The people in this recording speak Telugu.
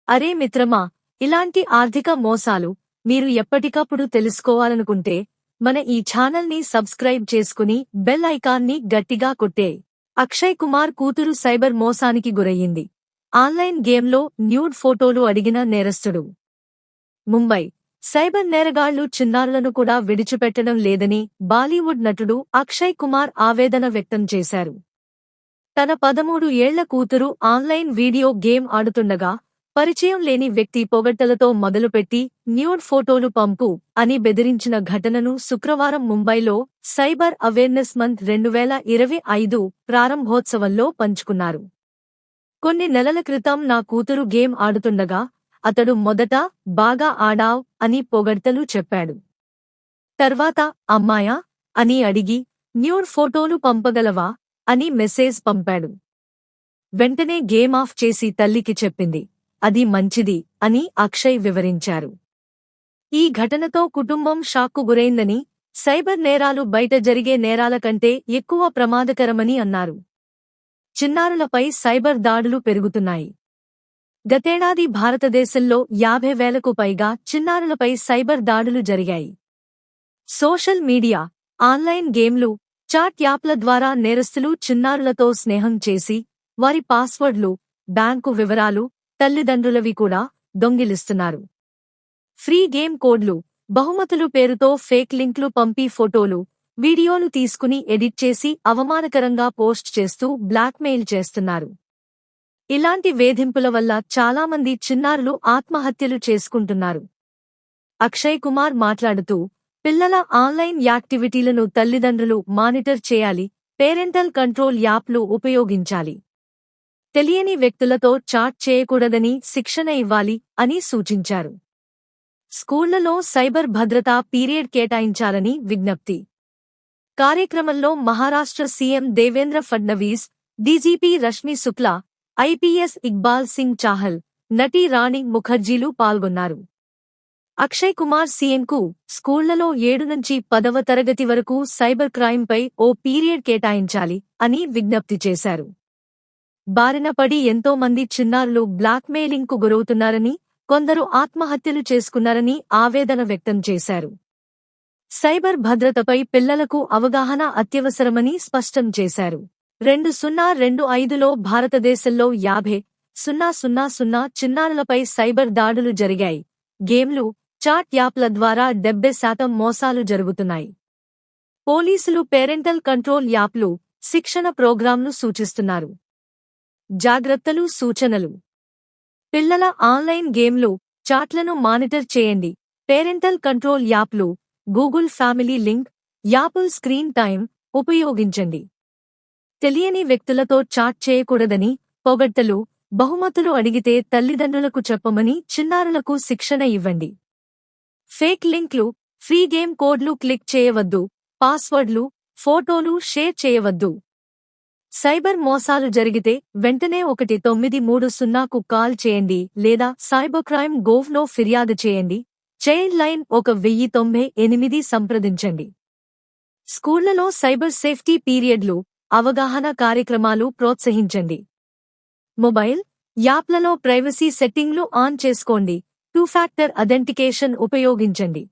అరే మిత్రమా, ఇలాంటి ఆర్థిక మోసాలు మీరు ఎప్పటికప్పుడు తెలుసుకోవాలనుకుంటే మన ఈ ఛానల్ని సబ్స్క్రైబ్ చేసుకుని బెల్ ఐకాన్ని గట్టిగా కొట్టే. అక్షయ్ కుమార్ కూతురు సైబర్ మోసానికి గురయ్యింది. ఆన్లైన్ గేమ్లో న్యూడ్ ఫోటోలు అడిగిన నేరస్తుడు. ముంబై సైబర్ నేరగాళ్లు చిన్నారులను కూడా విడిచిపెట్టడం లేదని బాలీవుడ్ నటుడు అక్షయ్ కుమార్ ఆవేదన వ్యక్తం చేశారు. తన 13 ఏళ్ల కూతురు ఆన్లైన్ వీడియో గేమ్ ఆడుతుండగా పరిచయం లేని వ్యక్తి పొగడ్తలతో మొదలుపెట్టి న్యూడ్ ఫోటోలు పంపు అని బెదిరించిన ఘటనను శుక్రవారం ముంబైలో సైబర్ అవేర్నెస్ మంత్ 2025 ప్రారంభోత్సవంలో పంచుకున్నారు. కొన్ని నెలల క్రితం నా కూతురు గేమ్ ఆడుతుండగా అతడు మొదట బాగా ఆడావ్ అని పొగడ్తలు చెప్పాడు. తర్వాత అమ్మాయా అని అడిగి న్యూడ్ ఫోటోలు పంపగలవా అని మెసేజ్ పంపాడు. వెంటనే గేమ్ ఆఫ్ చేసి తల్లికి చెప్పింది. అది మంచిది అని అక్షయ్ వివరించారు. ఈ ఘటనతో కుటుంబం షాక్కు గురైందని, సైబర్ నేరాలు బయట జరిగే నేరాల కంటే ఎక్కువ ప్రమాదకరమని అన్నారు. చిన్నారులపై సైబర్ దాడులు పెరుగుతున్నాయి. గతేడాది భారతదేశంలో 50,000కు పైగా చిన్నారులపై సైబర్ దాడులు జరిగాయి. సోషల్ మీడియా, ఆన్లైన్ గేమ్లు, చాట్ యాప్ల ద్వారా నేరస్తులు చిన్నారులతో స్నేహం చేసి వారి పాస్వర్డ్లు, బ్యాంకు వివరాలు, తల్లిదండ్రులవి కూడా దొంగిలిస్తున్నారు. ఫ్రీ గేమ్ కోడ్లు, బహుమతులు పేరుతో ఫేక్ లింక్లు పంపి ఫోటోలు, వీడియోలు తీసుకుని ఎడిట్ చేసి అవమానకరంగా పోస్ట్ చేస్తూ బ్లాక్మెయిల్ చేస్తున్నారు. ఇలాంటి వేధింపుల వల్ల చాలామంది చిన్నారులు ఆత్మహత్యలు చేసుకుంటున్నారు. అక్షయ్ కుమార్ మాట్లాడుతూ, పిల్లల ఆన్లైన్ యాక్టివిటీలను తల్లిదండ్రులు మానిటర్ చేయాలి, పేరెంటల్ కంట్రోల్ యాప్లు ఉపయోగించాలి, తెలియని వ్యక్తులతో చాట్ చేయకూడదని శిక్షణ ఇవ్వాలి అని సూచించారు. స్కూళ్లలో సైబర్ భద్రతా పీరియడ్ కేటాయించాలని విజ్ఞప్తి. కార్యక్రమంలో Maharashtra CM Devendra Fadnavis, DGP Rashmi Shukla, IPS Iqbal Singh Chahal, నటి రాణి ముఖర్జీలు పాల్గొన్నారు. అక్షయ్ కుమార్ సీఎంకు స్కూళ్లలో 7 నుంచి 10వ తరగతి వరకు సైబర్ క్రైమ్పై ఓ పీరియడ్ కేటాయించాలి అని విజ్ఞప్తి చేశారు. బారిన పడి ఎంతో మంది చిన్నారులు బ్లాక్మెయిలింగ్కు గురవుతున్నారని, కొందరు ఆత్మహత్యలు చేసుకున్నారని ఆవేదన వ్యక్తం చేశారు. సైబర్ భద్రతపై పిల్లలకు అవగాహన అత్యవసరమని స్పష్టం చేశారు. 2025లో భారతదేశంలో 50,000 చిన్నారులపై సైబర్ దాడులు జరిగాయి. గేమ్లు, చాట్ యాప్ల ద్వారా 70% మోసాలు జరుగుతున్నాయి. పోలీసులు పేరెంటల్ కంట్రోల్ యాప్లు, శిక్షణ ప్రోగ్రాంలు సూచిస్తున్నారు. జాగ్రత్తలు, సూచనలు. పిల్లల ఆన్లైన్ గేమ్లు, చాట్లను మానిటర్ చేయండి. పేరెంటల్ కంట్రోల్ యాప్లు, Google family link, Apple screen time ఉపయోగించండి. తెలియని వ్యక్తులతో చాట్ చేయకూడదని, పొగడ్తలు, బహుమతులు అడిగితే తల్లిదండ్రులకు చెప్పమని చిన్నారులకు శిక్షణ ఇవ్వండి. ఫేక్ లింక్లు, ఫ్రీ గేమ్ కోడ్లు క్లిక్ చేయవద్దు. పాస్వర్డ్లు, ఫోటోలు షేర్ చేయవద్దు. సైబర్ మోసాలు జరిగితే వెంటనే 1930కు కాల్ చేయండి లేదా సైబర్క్రైమ్ గోవ్లో ఫిర్యాదు చేయండి. చైల్డ్ లైన్ 1098 సంప్రదించండి. స్కూళ్లలో సైబర్ సేఫ్టీ పీరియడ్లు, అవగాహన కార్యక్రమాలు ప్రోత్సహించండి. మొబైల్ యాప్లలో ప్రైవసీ సెట్టింగ్లు ఆన్ చేసుకోండి. 2 ఫ్యాక్టర్ అథెంటికేషన్ ఉపయోగించండి.